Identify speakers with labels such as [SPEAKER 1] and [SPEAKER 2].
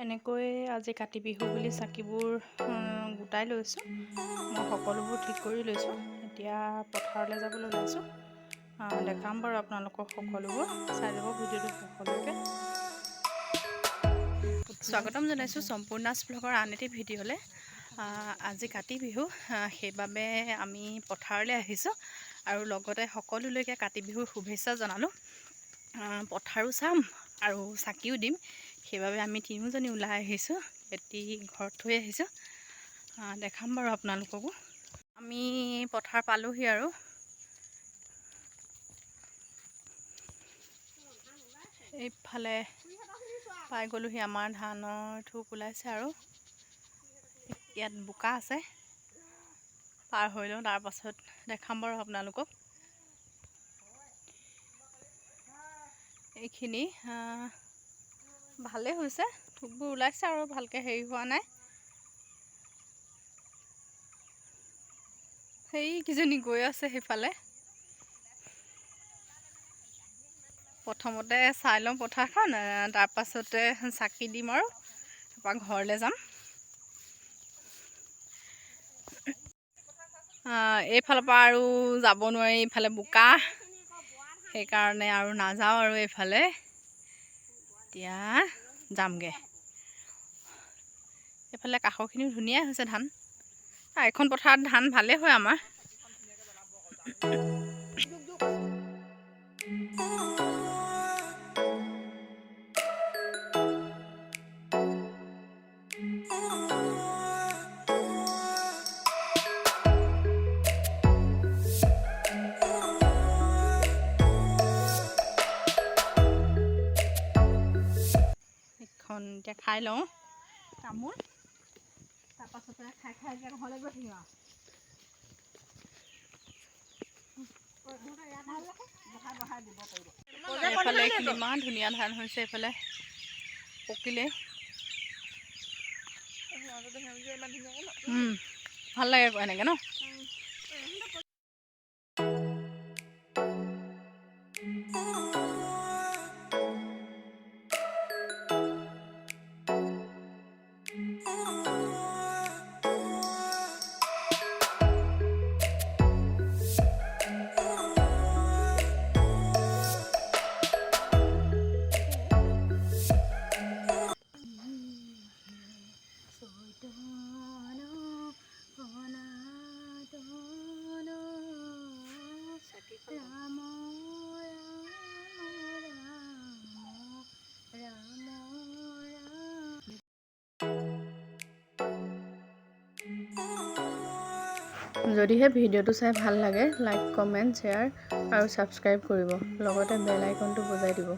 [SPEAKER 1] এনেকৈ আজি কাতি বিহু বুলি চাকিবোৰ গোটাই লৈছোঁ। মই সকলোবোৰ ঠিক কৰি লৈছোঁ। এতিয়া পথাৰলৈ যাবলৈ ওলাইছোঁ। দেখাম বাৰু আপোনালোকক সকলোবোৰ। চাই যাব ভিডিঅ'টো সকলোকে। স্বাগতম জনাইছোঁ সম্পূৰ্ণাছ ব্লগৰ আন এটি ভিডিঅ'লৈ। আজি কাতি বিহু, সেইবাবে আমি পথাৰলৈ আহিছোঁ আৰু লগতে সকলোলৈকে কাতি বিহুৰ শুভেচ্ছা জনালোঁ। পথাৰো চাম আৰু চাকিও দিম, সেইবাবে আমি তিনিওজনী ওলাই আহিছোঁ। এটি ঘৰত থৈ আহিছোঁ, দেখাম বাৰু আপোনালোককো। আমি পথাৰ পালোহি আৰু এইফালে পাই গ'লোহি। আমাৰ ধানৰ থোক ওলাইছে আৰু ইয়াত বোকা আছে, পাৰ হৈ লওঁ, তাৰপাছত দেখাম বাৰু আপোনালোকক। এইখিনি ভালেই হৈছে, থোকবোৰ ওলাইছে আৰু ভালকৈ হেৰি হোৱা নাই। সেইকেইজনী গৈ আছে সেইফালে। প্ৰথমতে চাই লওঁ পথাৰখন, তাৰপাছতে চাকি দিম আৰু তাৰপৰা ঘৰলৈ যাম। এইফালৰ পৰা আৰু যাব নোৱাৰি, এইফালে বোকা, সেইকাৰণে আৰু নাযাওঁ আৰু এইফালে। এতিয়া যামগৈ। এইফালে কাষৰখিনিও ধুনীয়াই হৈছে ধান। এখন পথাৰত ধান ভালেই হয় আমাৰ। এখন এতিয়া খাই লওঁ তামোল, তাৰপাছতে খাই এতিয়া ঘৰলৈ গৈ থাকিম আৰু। এইফালে এইখিনি ইমান ধুনীয়া ধান হৈছে, এইফালে পকিলে ভাল লাগে আকৌ এনেকৈ ন। যদিহে ভিডিঅ'টো চাই ভাল লাগে, লাইক, কমেণ্ট, শ্বেয়াৰ আৰু ছাবস্ক্ৰাইব কৰিব। লগতে বেল আইকনটো বজাই দিব।